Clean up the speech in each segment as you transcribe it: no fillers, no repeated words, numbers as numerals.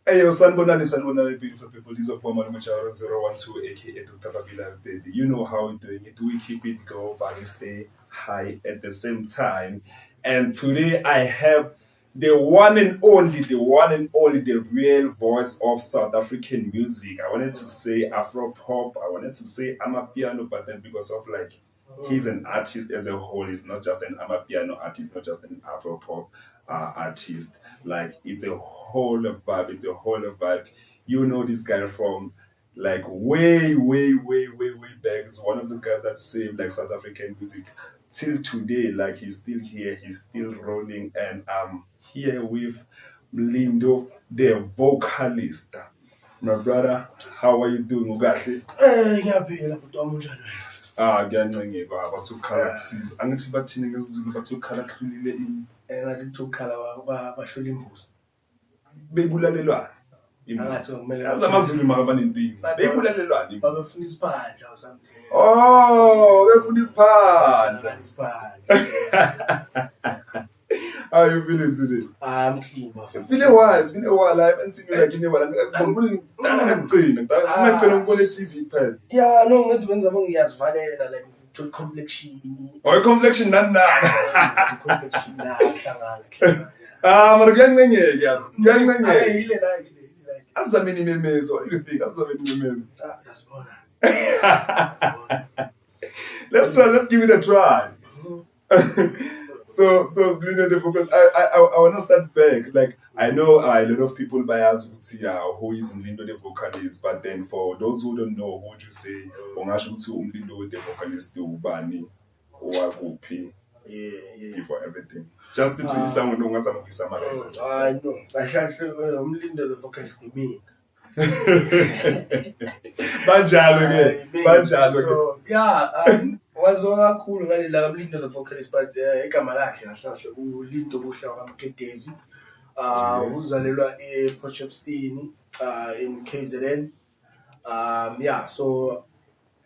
Hey, yo, sanibonani, beautiful people. This is Obama Macharo 012, aka Dr. Babila, baby. You know how we're doing it. We keep it low, but we stay high at the same time. And today I have the one and only, the real voice of South African music. I wanted to say Afro pop, I wanted to say Amapiano, but then because of like he's an artist as a whole. He's not just an Amapiano artist, not just an Afro pop artist. Like it's a whole vibe. It's a whole vibe. You know this guy from like way back. It's one of the guys that saved like South African music till today. Like he's still here. He's still rolling, and I'm here with Mlindo, the vocalist. My brother, how are you doing? Ugahle? Ngiyaphila bhuti wami unjani wena? Kuyancengeka bathukhala kusiza. Angithi bathini ngesiZulu bathukhala kuhlulile ini. Ngathi ukukhala bahlula imbuzi. Bebulalelwana. Angathi kumele Yazi amaZulu maka banempilo. Bebulalelwana. babefuna isiphandla or something. Oh, befuna isiphandla. Isiphandla. How are you feeling today? I'm clean, bafana. It's been a while. I haven't seen you like in a while. Ngikhumbula ngicina. Ngicela ngibone TV phela. Yeah, no, ngathi benza ngiyazivalela like to complexion. Oh, complexion nani. Complexion hlangana. Mara kuyancengeka yazi. Kuyancengeka. Ile light. Asizameni imemezo. What do you think? Asizameni imemezo. Yasibona. Let's give it a try. So you know the focus. I want to start back. Like I know a lot of people by us would see who is Mlindo the vocalist, but then for those who don't know, who would you say ongasho ukuthi uMlindo the vocalist ubani owakuphi? Yeah. Before everything. Just to someone who ngazama ukusummarize. I know. Kahle uMlindo the vocalist ni mina. Banjalo ke. So yeah, wazona kakhulu ngale la Mlindo the vocalist, but igama lakhe kahle uLindo Buhla kaMketezi. Uzalelwa ePotchefstroom in KZN. Yeah, so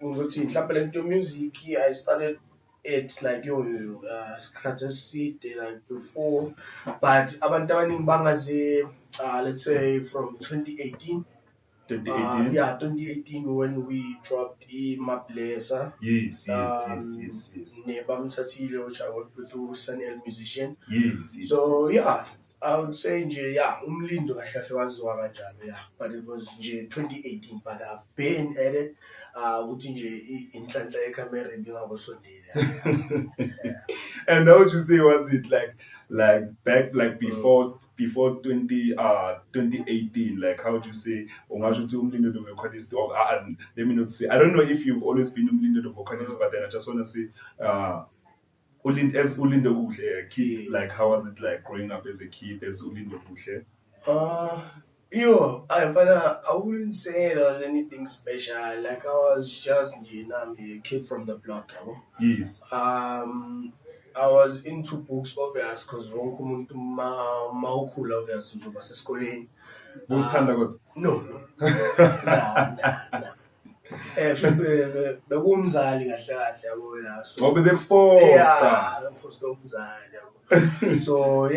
ngizothi mhlawumbe lento music I started it like isikhathi eside like before, but abantu abaningi bangaze let's say from 2018. 2018 when we dropped Mablesa. Yes. Nebamthathile which I worked with Sunel musician. Yes. So I would say uMlindo kahle waziwa kanjalo but it was 2018, but I've been at it ukuthi nje inhlanhla yecamera ibingakosondela. And how would you say was it like back like before 2018, like how would you say ungasho ukuthi uMlindo the vocalist or let me not say, I don't know if you've always been uMlindo the vocalist, but then I just want to say as Ulindo Buhle kid, like how was it like growing up as a kid as Ulindo Buhle? I wouldn't say there was anything special. Like I was just a kid from the block. Yes. I was into books, obvious, because wonke umuntu mawukhula obvious uzoba sesikoleni. Usithanda kodwa? No. Nah. Bekumzali kahle yabo la. So bebekufoster. Bemfoster umzali yabo. So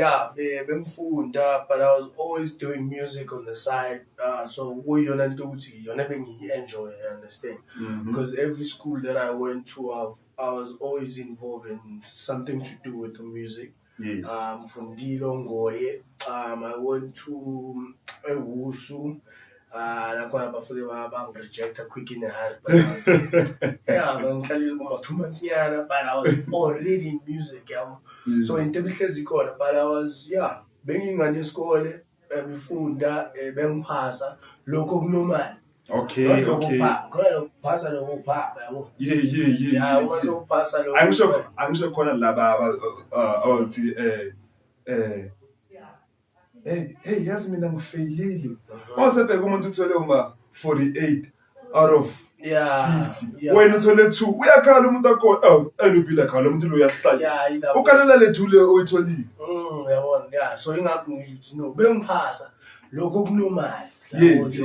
bemfunda, but I was always doing music on the side. So kuyona into ukuthi yona bengiyi-enjoy, you understand? Because every school that I went to, I was always involved in something to do with the music. Yes. From Dilo Ngoye, I went to Ewusu. Nakhona bafike bang-rejecta quick in a hurry. Ngikhalile kuma 2 months nyana, but I was already in music. Yes. So into ebihlezi khona, but I was bengingane isikole befunda bengiphasa lokho kunormal. Okay. Khona lokuphasa lokuphapa yabo. Yeah. Uma uphasa lokho. Angisho khona laba abathi hey yazi mina ngifeyilile. Awusebheka umuntu uthole 48 out of 50. Wena uthole 2. Uyakhala umuntu akho enubila khala umuntu lo uyahlala. Ukhalela le 2 le oyitholile. Uyabona. So ingakho ngisho ukuthi no bengiphasa lokho kunormal. Yes.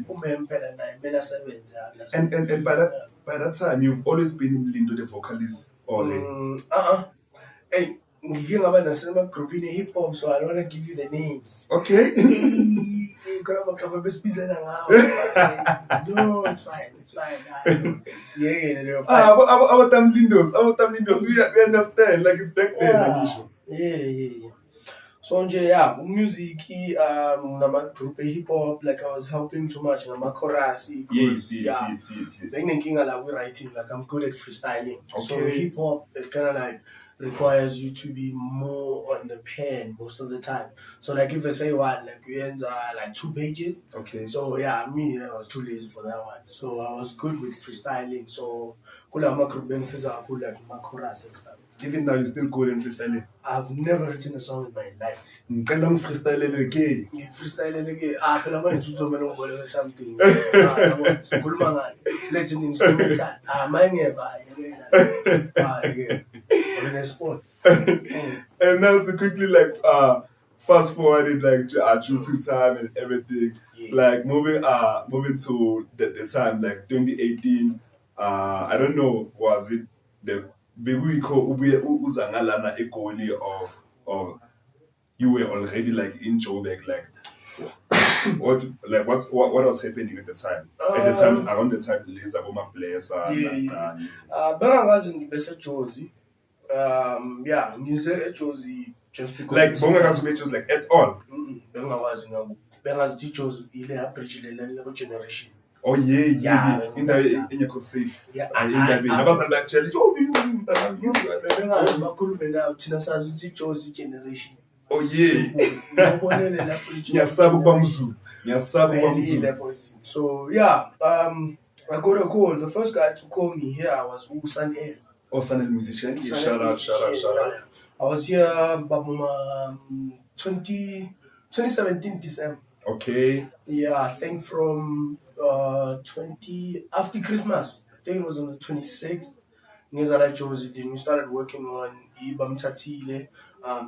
Umempela naye kumele asebenze. And by that time you've always been Mlindo the vocalist already. Hey, ngike ngaba nasema groupini hip hop, so I don't want to give you the names. Okay. amagama besibizela ngawo. No, it's fine. Yeah. Our Tamlindos, we understand, like it's back then, Yeah. So yeah, music, group hip hop, like I was helping too much in my chorus. Yes. Thinking like we writing, like I'm good at freestyling. Okay. So hip hop, it kind of like requires you to be more on the pen most of the time. So like if I say one, like we ends like 2 pages. Okay. So yeah, I was too lazy for that one. So I was good with freestyling. So kula my group bands are cool like my chorus and stuff. Even now, you're still good in freestyling. I've never written a song in my life. Ngicela freestyling again. Freestyling again. Phela manje uthomela ngibole something. Sikhuluma ngani? Let's an instrumental. Mangeke on the spot. And now to quickly like fast forward it like due to time and everything. Yeah. Like moving to the time like 2018. I don't know, was it the Beguyiko ubuye uzangalana eGoli or you were already like in Joburg, like what was happening at the time? Around the time Lisa Boma Blessa. Bengazi ngibese Jozi. Yeah, ngize eJozi just because like bongakazi just like at all. Bengawazi ngabo. Bengazi Jozi ile abridge le generation. Oh yeah. In your safe. Yeah. Abazali actually bakhulume nayo thina sazi ukuthi Jozi generation. Oh yeah. Ngiyasabu kwamzulu. So yeah, I got a call. The first guy to call me here was Usan El. Osan El musician. Yeah, shout out. I was here about 2017 December. Okay. Yeah, I think from 20 after Christmas. I think it was on the 26th. Ngizala Jozi, then we started working on Ibam Tatile.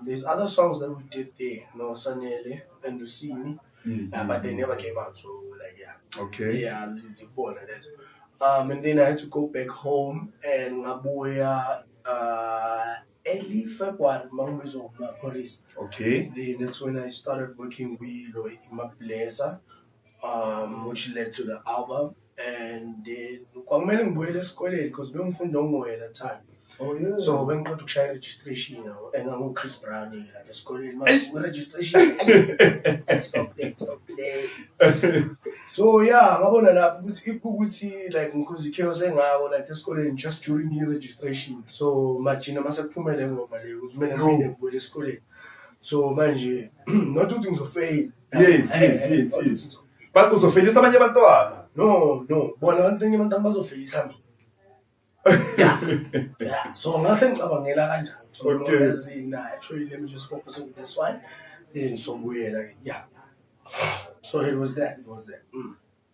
There's other songs that we did there, no Sanele and Lucini, but they never came out. So like Okay. Yeah, it's important. And then I had to go back home and Ngabuya early February, Mangwezo Paris. Okay. Then that's when I started working with Imablesa, which led to the album. And then kwamele ngibuyele esikoleni because bengifunda ngomoya at that time. Oh yeah. So bengiqeda ukushaya registration engango Chris Brown la esikoleni manje registration stop play. So yeah, ngabona lapho ukuthi like because chaos engako like esikoleni just during the registration. So manje mase kuphumele ngoma le ukuthi mina ngine ngibuyele esikoleni. So manje not ukuthi ngizofail. Yes. But uzofelisa abanye abantwana. No. Bona abantu bazofelisa mina. Yeah. So ngase ngicabangela kanjani. So okay. Actually let me just focus on this one. Then so yeah. So it was that.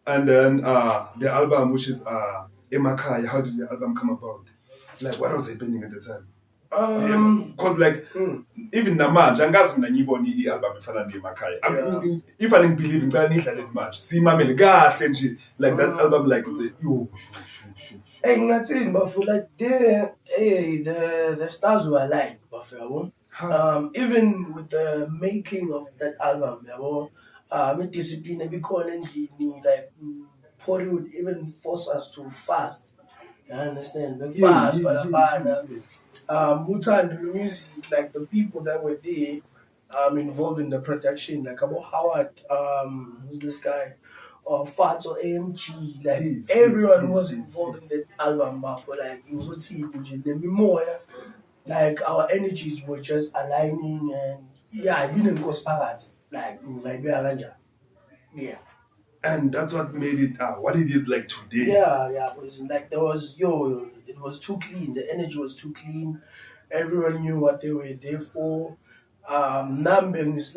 And then the album, which is Emakhaya, how did the album come about? Like what was happening at the time? Because like even namanje angazi mina ngiyibona i-album efana neMakhaya. If I didn't believe ngicela nidlale manje simamele kahle nje like that album like yo hey ngathini bafu like the stars were aligned bafu yabo. Even with the making of that album yabo discipline ebikhona endlini like Pori would even force us to fast. You understand? The fast Mutan the music, like the people that were there involved in the production, like about Howard, who's this guy? Fats or AMG, like everyone was involved in the album, but for like it was more like our energies were just aligning and it didn't go sparat, like yeah. And that's what made it what it is like today. Yeah, it was like it was too clean. The energy was too clean. Everyone knew what they were there for. Nambeng is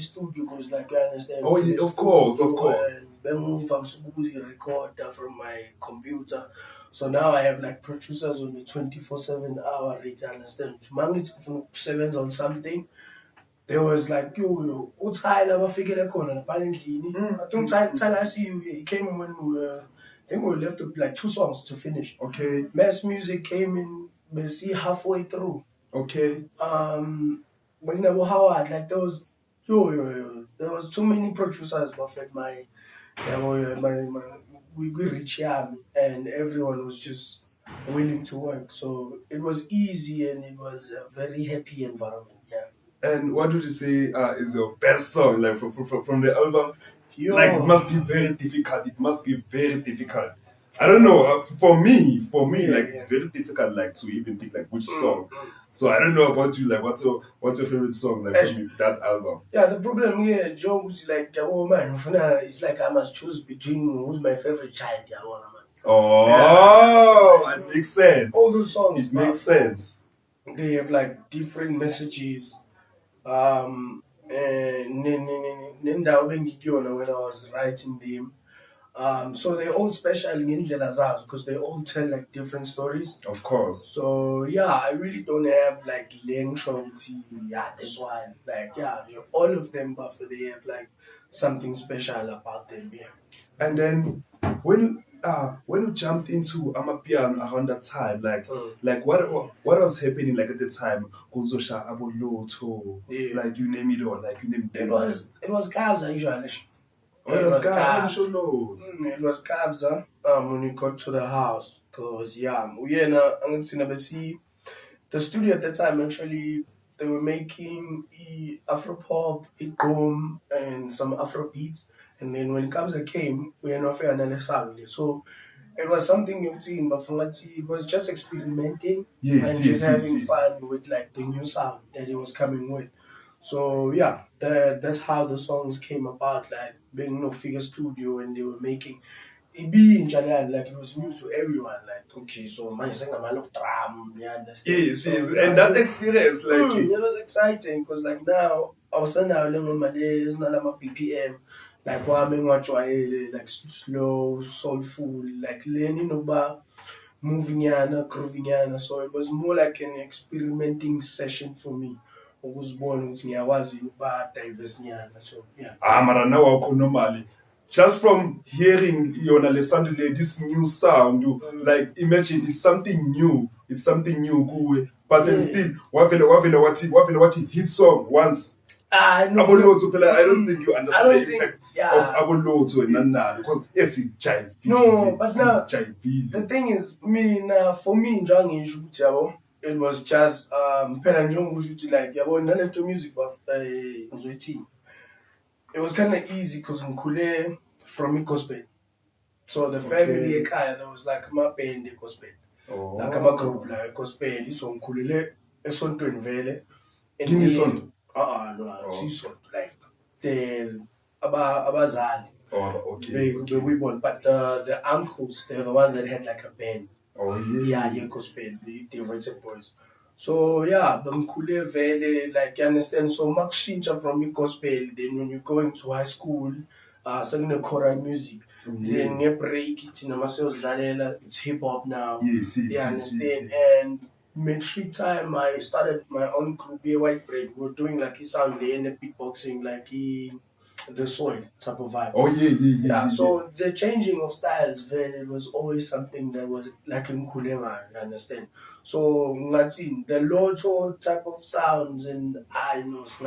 studio because like I understand. Oh yeah, of course. And record from my computer. So now I have like producers on the 24/7 hour rate, you understand. Mangit 7 on something. There was like yo, Tyler bafike khona lapha endlini. I think Tyler I see you. He came when I think we left with like 2 songs to finish. Okay. Mass Music came in, see halfway through. Okay. When Howard like there was yo, there was too many producers buffet we reach Yami and everyone was just willing to work. So it was easy and it was a very happy environment. Yeah. And what would you say is your best song, like from the album? Yo. Like, it must be very difficult. It must be very difficult. I don't know. For me, like it's very difficult, like to even pick like which song. So I don't know about you. Like, what's your favorite song, like from that album? Yeah, the problem here, Joe, is like, oh man, it's like I must choose between who's my favorite child. Yeah, man. Oh, it makes sense. All those songs, it makes sense. They have like different messages. And when I was writing them. So they're all special in Zaz because they all tell like different stories. Of course. So yeah, I really don't have like length. Yeah, this one. Like yeah, all of them, but they have like something special about them. Yeah. And then when you jumped into Amapiano around that time, like what was happening like at the time? Kuzosha Aboloto, like you name it all, like you name it was Kabza usually. It was Kabza. It was Kabza when we got to the house. Because yeah, I'm gonna see the studio at the time actually they were making Afropop, Igom and some Afro beats. And then when Kabza came, we had not so it was something new team, but it was just experimenting and having fun with like the new sound that it was coming with. So yeah, that's how the songs came about, like being no figure studio and they were making it being Jalan, like it was new to everyone. Like okay, so man saying I'm a drum, you understand? Yes, and that experience, like it was exciting because like now I was now learning Malays, not my BPM. Like like slow, soulful, like learning about moving yana, grooving yana. So it was more like an experimenting session for me. I was born with diverse nyana. So yeah. Mara now normally. Just from hearing this new sound, like imagine it's something new. It's something new, but then still, what hit song once. I don't think you understand the impact of Abolotho and Nana because yes, it jive. No, but now the thing is, for me, it was just like music it was kind of easy because I'm from gospel. So the family there was like my band gospel. Like a group like gospel, so I'm esontweni vele. Kini sonto? No, like the abazali. Okay. We born, but the uncles, they're the ones that had like a band. Yeah, gospel, the Devoted Boys. So yeah, Bamkule Vele, like you understand, so much from the gospel, then when you go into high school, singing the choral music, then you break it in it's hip hop now. Yes, you understand? And metric time I started my own group White Bread. We were doing like his sound and beatboxing like the soil type of vibe. Yeah. So the changing of styles, it was always something that was like in Kulema, you understand? So the Lotto type of sounds and I know it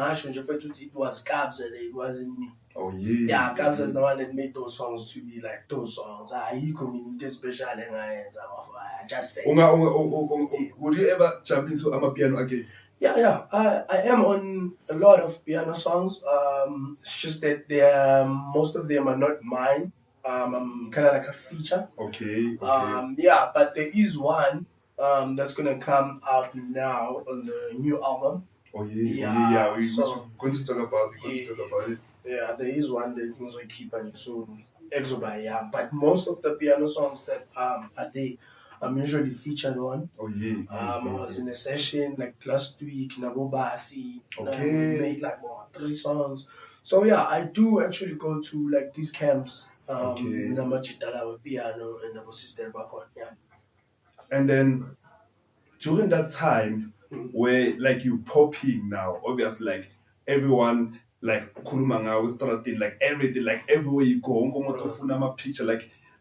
was Kabza, it wasn't me. Yeah, Kabza is the one that made those songs to be like those songs. He community special and I just say. Would you ever jump into Amapiano again? Yeah. I am on a lot of piano songs. It's just that most of them are not mine. I'm kind of like a feature. Okay. Yeah, but there is one that's gonna come out now on the new album. We're going to talk about it. Yeah, there is one that we're going to keep on soon. Exoba, but most of the piano songs that are there, I'm usually featured on. I was in a session like last week, Nabobasi. We made like 3 songs. So yeah, I do actually go to like these camps. Namachitala with piano and Nabo sister back on. Yeah. And then during that time where like you popping now, obviously like everyone like Kurumanga was starting like everything, like everywhere you go, picture,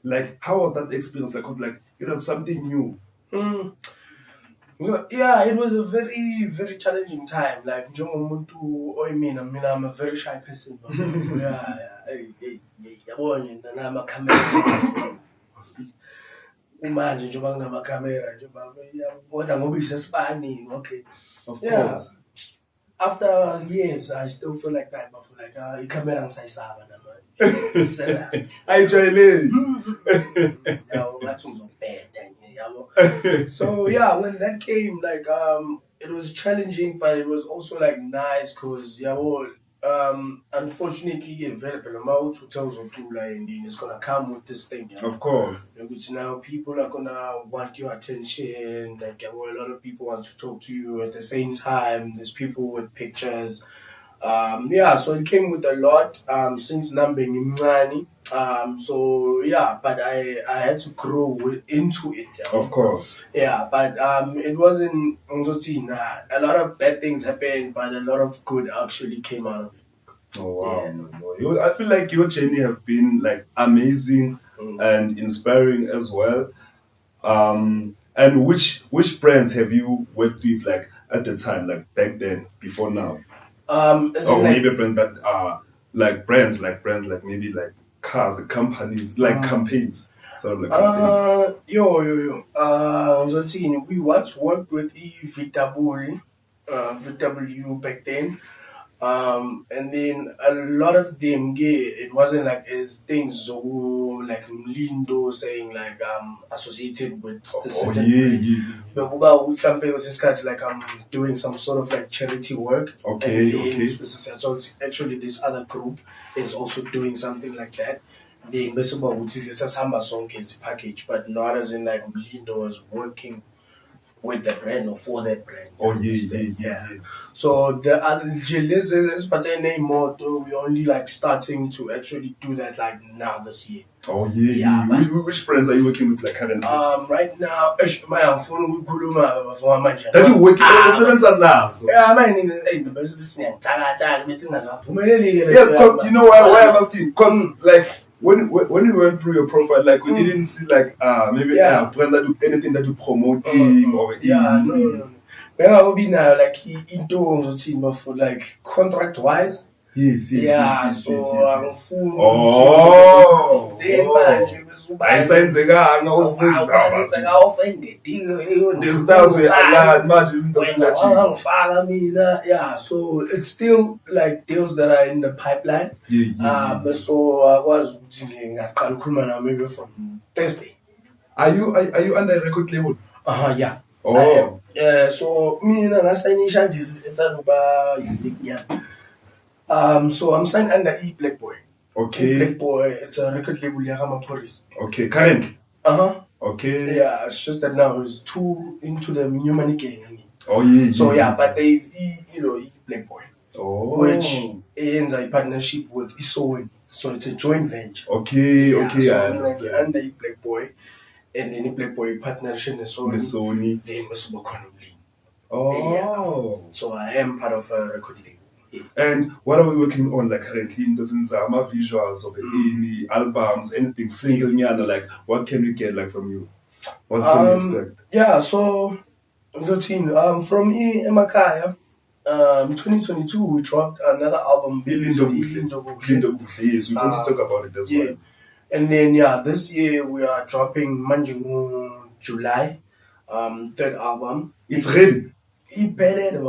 like how was that experience? Like, cause like it was something new. Yeah, it was a very, very challenging time. Like, njengomuntu mina, I'm a very shy person. Yeah, yabona nanamakhamera. Manje njengoba kunamakhamera njengoba kodwa ngoba isesibani, okay. Of Yeah. course. After years, I still feel like that. But like, ikhamera ngisayisaba namanje. Serious. Ayijwayeleki. Yabo ngathi ngizobheda nje yabo. So yeah, when that came, like it was challenging, but it was also like nice because unfortunately available amount hotels or two like and it's gonna come with this thing. Of course. Which now people are gonna want your attention. Like a lot of people want to talk to you at the same time. There's people with pictures. So it came with a lot. Since Nambing Imani. So yeah, but I had to grow into it. Of course. Yeah, but it wasn't a lot of bad things happened, but a lot of good actually came out of it. Oh wow. Yeah. I feel like your journey have been like amazing and inspiring as well. And which brands have you worked with like at the time, like back then, before now? Or maybe brands that are like brands like maybe like cars, companies, like campaigns. So like campaigns. We once worked with VW back then. And then a lot of them it wasn't like as things so like Lindo saying like associated with the certain but was like I'm doing some sort of like charity work. Okay. So it's actually this other group is also doing something like that. The invisible would see this Samba song is package, but not as in like Lindo was working with the brand or for that brand. Yeah. So the other name more though we're only like starting to actually do that like now this year. Which brands are you working with like currently? Right now, my phone we that you working on the now. Yeah, the business yes, because you know why I'm asking? Because like when we went through your profile, like we didn't see like maybe brands that do anything that you promoting or no. When I will be now like he do for like contract wise. Yes. I'm full. Ayisayenzekanga yeah, so it's still like deals that are in the pipeline. But so I was maybe from Thursday. Are you under a record label? Yeah. Oh. So me and I sign it's about unique. So I'm signed under Black Boy. Okay. Black Boy, it's a record label Yahama Police. Okay, currently. Okay. Yeah, it's just that now it's too into the new money gang. I mean. Oh yeah. So but there is Black Boy. Oh. Which ends a partnership with Isoni. So it's a joint venture. Okay. So I understand. under Black Boy, and then Black Boy partnership with Sony. Then Mr. Bokonomli. Oh. Yeah. So I am part of a record label. And what are we working on like currently in the Zinzama visuals of any albums, anything single nyana, like what can we get like from you? What can we expect? Yeah, so from Emakaya, 2022 we dropped another album. Lindo Buhle, yes, we want to talk about it as well. And then this year we are dropping Manjungu July, third album. It's ready. I'm done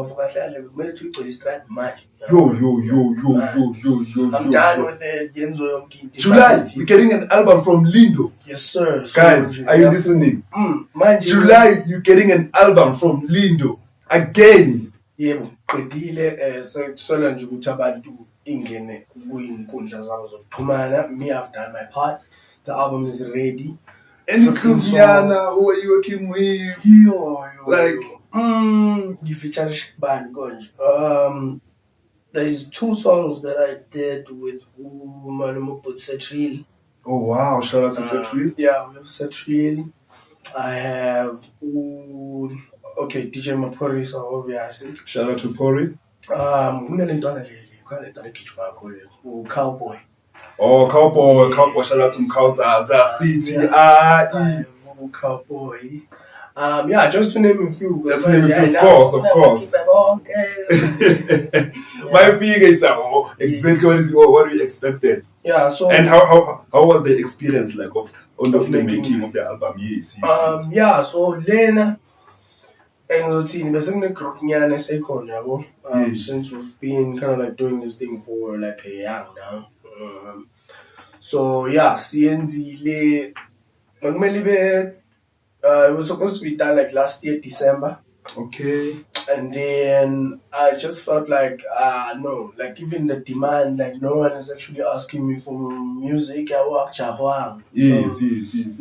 with it. July, you're getting an album from Lindo. Yes, sir. Guys, are you listening? July, you're getting an album from Lindo. Again. Yeah, me, I've done my part. The album is ready. Any Kuziana, who are you working with? You feature band there's 2 songs that I did with Setril. Oh wow, shout out to Setril. Yeah, we have Setril. I have DJ Mapori, so obviously. Shout out to Pori. Cowboy. Oh, Cowboy, shout out to Cowboy City. Cowboy. Yeah, just to name a few. Just to name a few, of course. My figure, it's exactly what we expected. Yeah, so and how was the experience like of the making of the album? Yes. Yeah, so Lena engizothini bese kune-group nyana esekhona yabo since we've been kind of like doing this thing for like a year now. So yeah, siyenzile makumele ibe it was supposed to be done like last year December. Okay. And then I just felt like no, like even the demand, like no one is actually asking me for music. Yes.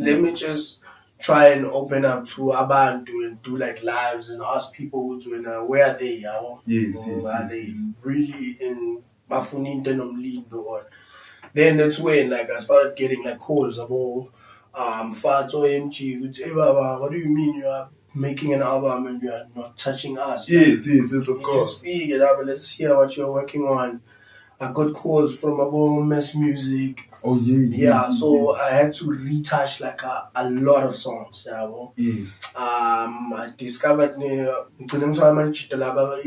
Let me just try and open up to Abantu and do like lives and ask people where are they? Yes. Are they really in Mafuninte Nomlindo? Or then that's when like I started getting like calls about Fato MG. What do you mean you are making an album and you are not touching us? Yes, of course. Let's hear what you're working on. I got calls from about Mess Music. Oh yeah. So I had to retouch like a lot of songs. Yes. I discovered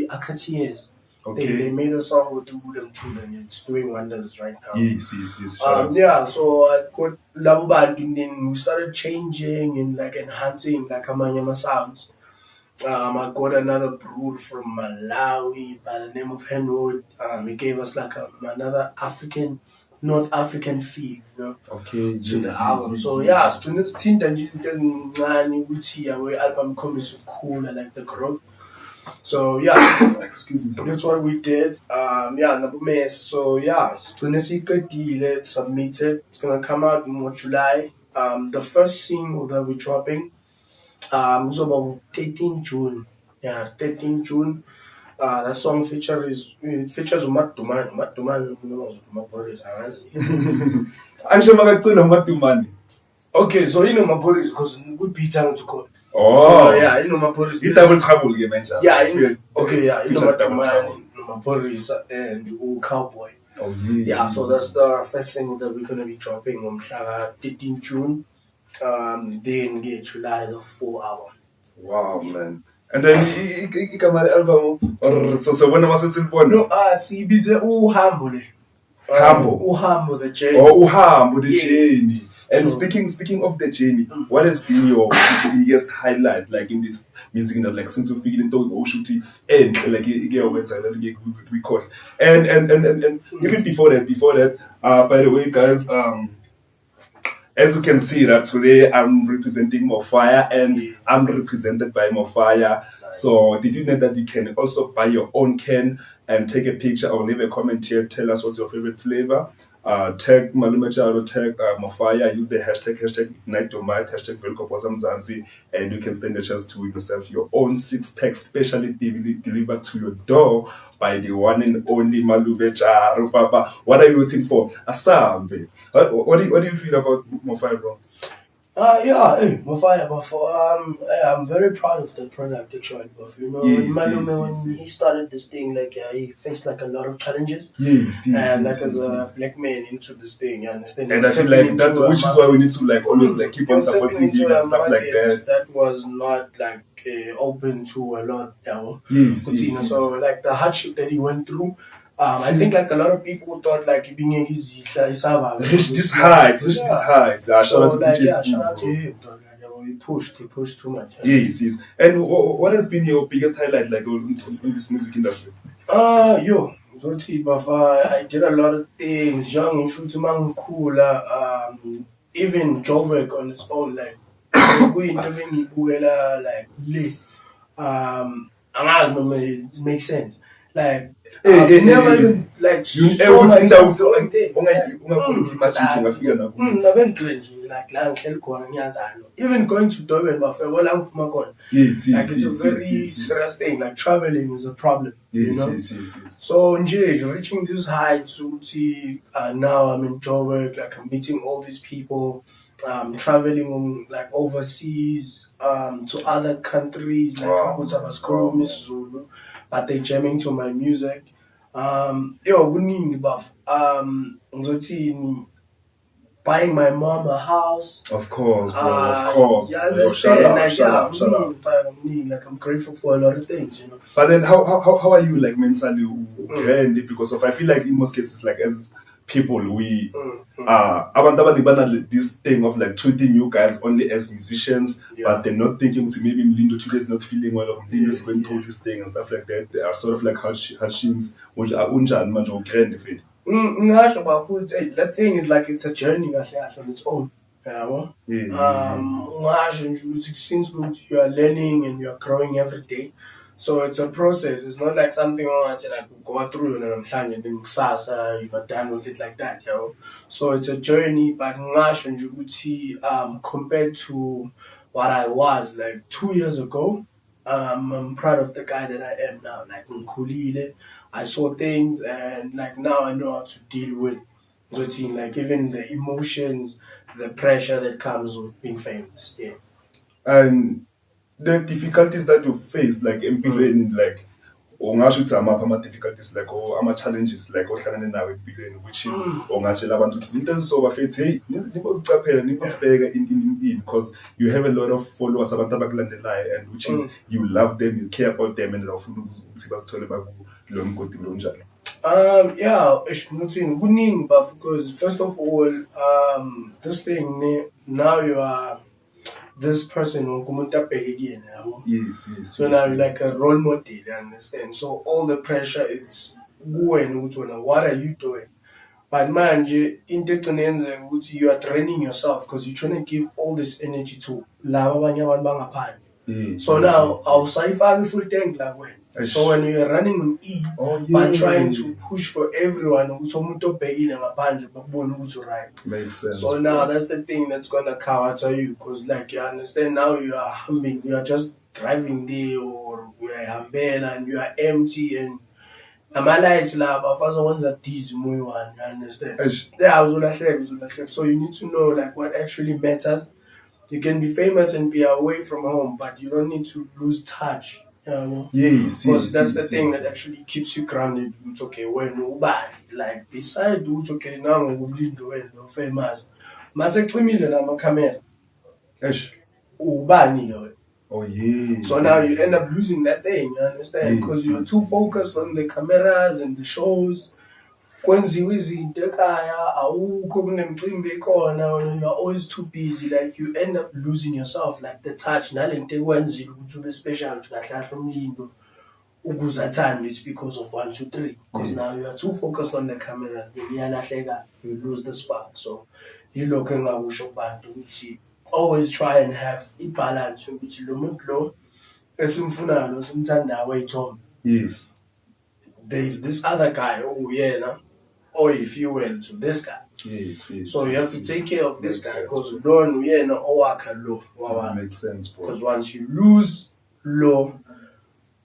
Akaties. Okay. They made a song with them too, and it's doing wonders right now. Yes. So I got Labuban, and then we started changing and like enhancing like Amanyama sounds. I got another brewer from Malawi by the name of Henwood. He gave us like another North African feel, okay, to the album. So yeah, students think that our album comes cool and like the growth. So yeah, excuse me. That's what we did. So yeah, it's gonna secret deal. It's submitted. It's gonna come out in July. The first single that we're dropping, was about 13 June. Yeah, 13 June. That song features Matuman. Okay, so Maporis because we beat down to call. Oh, so, yeah, Maporis. It's double trouble, you mentioned. Yeah, Maporis and Cowboy. Oh yeah. Yeah, so that's the first single that we're gonna be dropping on 13 June. Then get July the 4 hour. Wow, man. And then ikamari album or so when was it born? No, sibize uhambo le. Uhambo the journey. Oh, uhambo the journey. And so, speaking of the journey, what has been your biggest highlight like in this music industry, like since you've been doing Oshuti and like your website and record and even before that, by the way, guys, as you can see that today I'm representing Mofire and I'm represented by Mofire. So did you know that you can also buy your own can and take a picture or leave a comment here, tell us what's your favorite flavor. Tag Malume Charo, tag Mofire, use the hashtag Ignite Your Mind, hashtag Velkopoza Mzansi, and you can stand a chance to win yourself your own 6-pack specially delivered to your door by the one and only Malume Charo, Papa. What are you waiting for? Asambe. What do you feel about Mofire, bro? Mofire, but I'm very proud of the product actually. But when he started this thing, like he faced like a lot of challenges. And as a black man into this thing, you understand? And I feel like that, which is why we need to like always like keep on supporting him and stuff like that. That was not like open to a lot, So like the hardship that he went through. I think like a lot of people thought like being easy, reach this heights. Shout out to him. He pushed too much. Yes. And what has been your biggest highlight like in this music industry? I did a lot of things. Young shooting man cool. Even job work on its own, like it makes sense. Like never even like so myself even going to Durban, like it's a very serious thing. Like traveling is a problem, So reaching this heights, now I'm in Joburg, like I'm meeting all these people, traveling like overseas, to other countries, like Zulu. But they jamming to my music. buying my mom a house. Of course, bro. Of course. You Bro. Yo, shut understand? up, Like, shut yeah, up, shut up. like, I'm grateful for a lot of things, you know. But then how are you like mentally grand? Because of I feel like in most cases, like as people, we abantu abaningi bana this thing of like treating you guys only as musicians, but they're not thinking maybe Mlindo today is not feeling well, or Mlindo is going through this thing and stuff like that. They are sort of like hardships which are unjani manje grand fit. Ngasho bafuthi that thing is like it's a journey kahle kahle on its own. Yabo. Ngasho nje ukuthi since you are learning and you are growing every day. So it's a process. It's not like something like you go through and then kusasa you are done with it like that, you know. So it's a journey, but ngasho nje ukuthi compared to what I was like 2 years ago, I'm proud of the guy that I am now. Like ngikhulile, I saw things, and like now I know how to deal with routine, like even the emotions, the pressure that comes with being famous. Yeah. And the difficulties that you face, like empilweni, like ungasho ukuthi amaphi ama-difficulties like ama-challenges like ohlangane nawo empilweni, which is ongatshela abantu ukuthi into ezisoba fethi hey nibozicaphela nibozibheka in because you have a lot of followers abantu abakulandelayo, and which is you love them, you care about them, and awufuna ukuthi bazithole bakulo mgodi lo njalo. Yeah, kuningi, but because first of all, this thing now you are this person yes. So now you're like a role model, you understand? So all the pressure is going, what are you doing? But manje into egcina yenzeka ukuthi you are draining yourself because you're trying to give all this energy to laba abanye abantu bangaphandle. So now awusayifaki full tank la wena. So when you're running on E, but trying to push for everyone, ukuthi umuntu obhekile ngaphandle bakubone ukuthi right. Makes sense. So now that's the thing that's gonna counter you, because like you understand now you are humming, you are just driving there or uyahambela and you are empty and ama-lights la bafasa wenza dizzy moyo one, you understand? Yeah, uzolahleka. So you need to know like what actually matters. You can be famous and be away from home, but you don't need to lose touch. You know? Because that's the thing that actually keeps you grounded. It's okay when nobody like beside it's okay now Mlindo when you're famous. Masekucimile namakhamera. Ubani lo. Oh yeah. So now you end up losing that thing, you understand? Because you're too focused on the cameras and the shows. Kwenziwa izinto ekhaya awukho kunemicimbi ekhona, you're always too busy, like you end up losing yourself, like the touch nalento ekwenzile ukuthi ube special ukuthi kahle Mlindo ukuze athande. It's because of 1 2 3, because now you are too focused on the cameras, then iyalahleka, you lose the spark. So yilokho engakusho kubantu ukuthi always try and have ibalance ukuthi lo muntu lo esimfunayo lo simthandayo wayithombe. Yes. There's this other guy yena or if you went to this guy. Yes. So you have to take care of this guy because Lon uyena owakha lo. Makes sense, bro. Because once you lose lo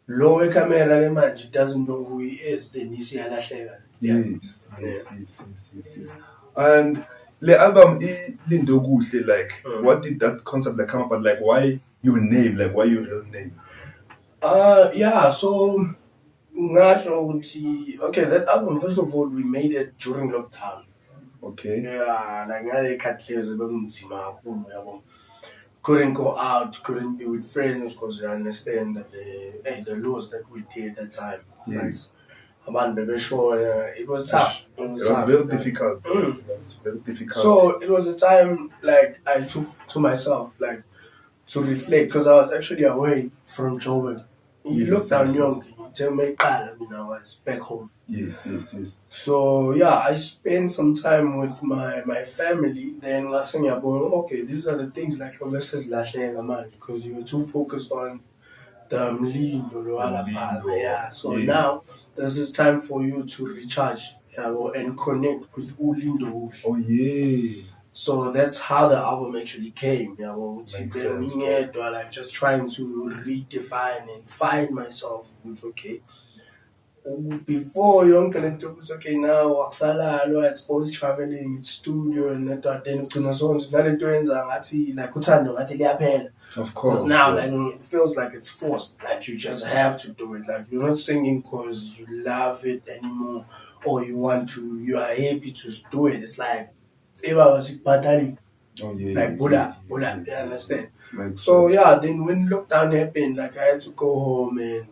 camera le manje doesn't know who he is, then he's iyalahleka. Yes. And the album Lindo Kuhle, like what did that concept like come up, and like why your name, like why your real name? Yeah, so okay, that album, first of all, we made it during lockdown. Okay. Yeah, like couldn't go out, couldn't be with friends because I understand that the laws that we did at that time. Yes. It was tough. It was very difficult. It was very difficult. So it was a time like I took to myself, like to reflect, because I was actually away from Joburg. You look down young, I was back home. Yes. So yeah, I spent some time with my family. Then last thing okay, these are the things like because you were too focused on the Mlindo. Yeah. So now this is time for you to recharge and connect with Ulindo. Oh yeah. So that's how the album actually came. Like just trying to redefine and find myself. It's okay. Before yonke lento ukuthi okay now akusalalo, it's always traveling, it's studio and then ugcina sonke nalento yenza ngathi like uthando ngathi liyaphela. Of course. Because now like it feels like it's forced, like you just have to do it, like you're not singing because you love it anymore or you are happy to do it. It's like was battling. Oh yeah. Like Buddha, you understand? Makes So sense. yeah, then when lockdown happened, like I had to go home and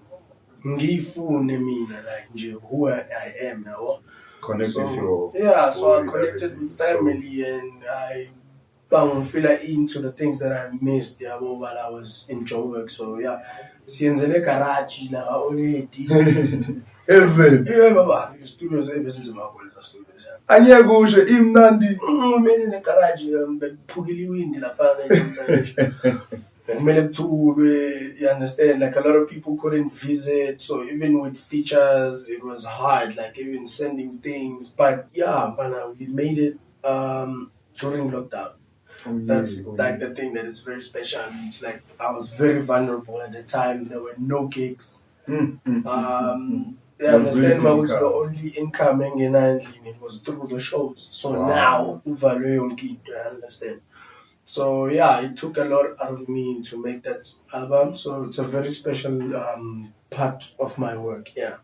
ngifune mina like nje who I am now. Connect with So your yeah, so I boy, connected everything. with So family and I feel into the things that I missed while I was in Joburg. So yeah, siyenzele garage la already. is it? Yeah, baba, studios ebesinzima kakhulu leza studios. Angeke usho imnandi. Kumele ne-garage bekuphukile iwindi laphana. Bekumele kuthulwe, you understand? Like a lot of people couldn't visit, so even with features, it was hard. Like even sending things, but yeah, man, we made it during lockdown. That's like the thing that is very special. It's like I was very vulnerable at the time. There were no gigs. Yeah, understand really was the only income it was through the shows. So now I understand. So yeah, it took a lot out of me to make that album. So it's a very special part of my work. Yeah.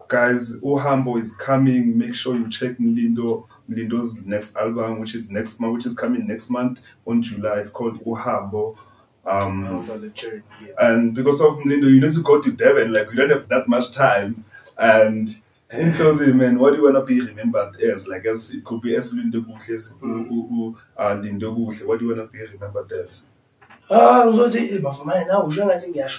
Guys, Uhambo is coming. Make sure you check Mlindo's next album, which is coming next month on July. It's called Uhambo. The journey, yeah. And because of Mlindo, you need to go to Devon. Like we don't have that much time. And in closing, man, what do you wanna be remembered as? Like as it could be as Lindo Guhle, Lindo Guhle. What do you wanna be remembered as? But for mine now, not in that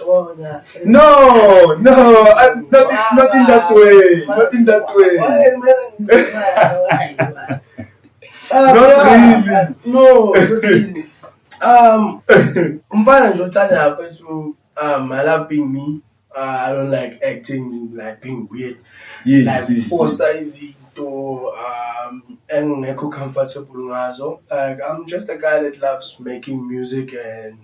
way. Not in that way. Not really. No, umfana nje othanda mfethu I love being me. I don't like acting, like being weird. Yes, like foster izinto engekho comfortable ngazo. Like I'm just a guy that loves making music and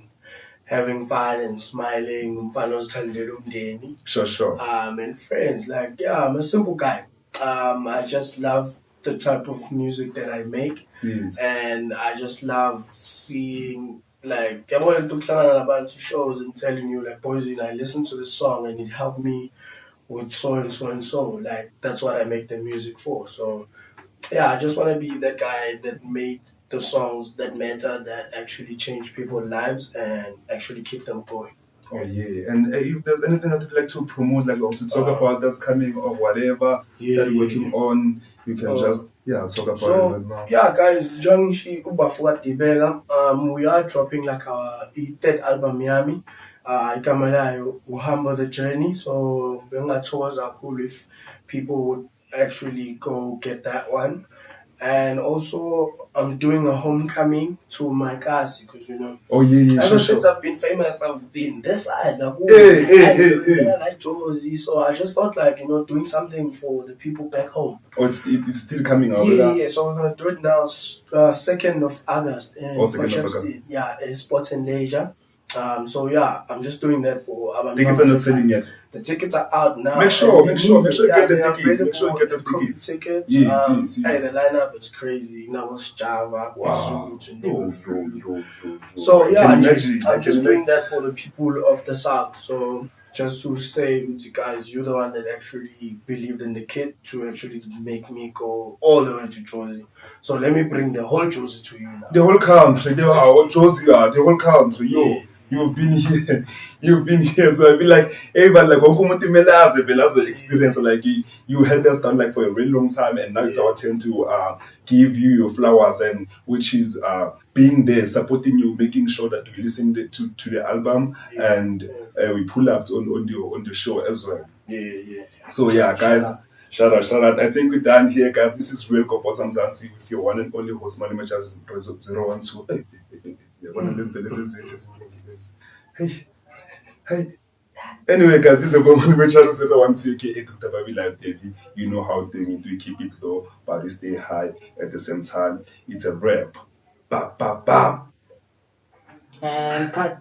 having fun and smiling. Umfana ozithandela umndeni. Sure. And friends. Like yeah, I'm a simple guy. I just love the type of music that I make. Yes. And I just love seeing like I wanted to plan about shows and telling you like boys, I listened to the song and it helped me with so and so and so. Like that's what I make the music for. So yeah, I just want to be that guy that made the songs that matter, that actually change people's lives and actually keep them going. Oh yeah, and if there's anything that you'd like to promote, like also talk about that's coming or whatever that you're working on, you can just talk about it right now. Yeah, guys, Jangshi Ubafuat Dibega. We are dropping like our third album, Miami. Ikamalayo Uhambo the Journey. So Benga tours are cool if people would actually go get that one. And also, I'm doing a homecoming to my cast because Oh yeah, ever since I've been famous, I've been this side. I like Josie, so I just felt like doing something for the people back home. Oh, it's still coming out. Yeah. So we're gonna do it now, 2nd of August. In 2nd of August. Yeah, in Sports and Leisure. So yeah, I'm just doing that for. Tickets are not selling yet. The tickets are out now. Make sure you get the tickets. Make sure you get the tickets. Yes. Hey, the lineup is crazy. Now it's Java, wow. So yeah, I'm just doing that for the people of the South. So just to say, guys, you're the one that actually believed in the kid to actually make me go all the way to Josie. So let me bring the whole Josie to you now. The whole country, the whole country, yo. Yeah. You've been here. So I feel like everybody like experience like you held us down like for a really long time, and now it's our turn to give you your flowers, and which is being there, supporting you, making sure that we listen to the album and we pull up on the show as well. Yeah. So yeah, guys. Shout out. I think we're done here, guys. This is Real Koposa Mzansi with your one and only host, Malima Charles 012. Hey. Anyway, guys, this is about Malima Charles 012, aka Dr. Baby Live Baby. You know how doing it. We keep it low, but we stay high at the same time. It's a rap. Ba. And cut.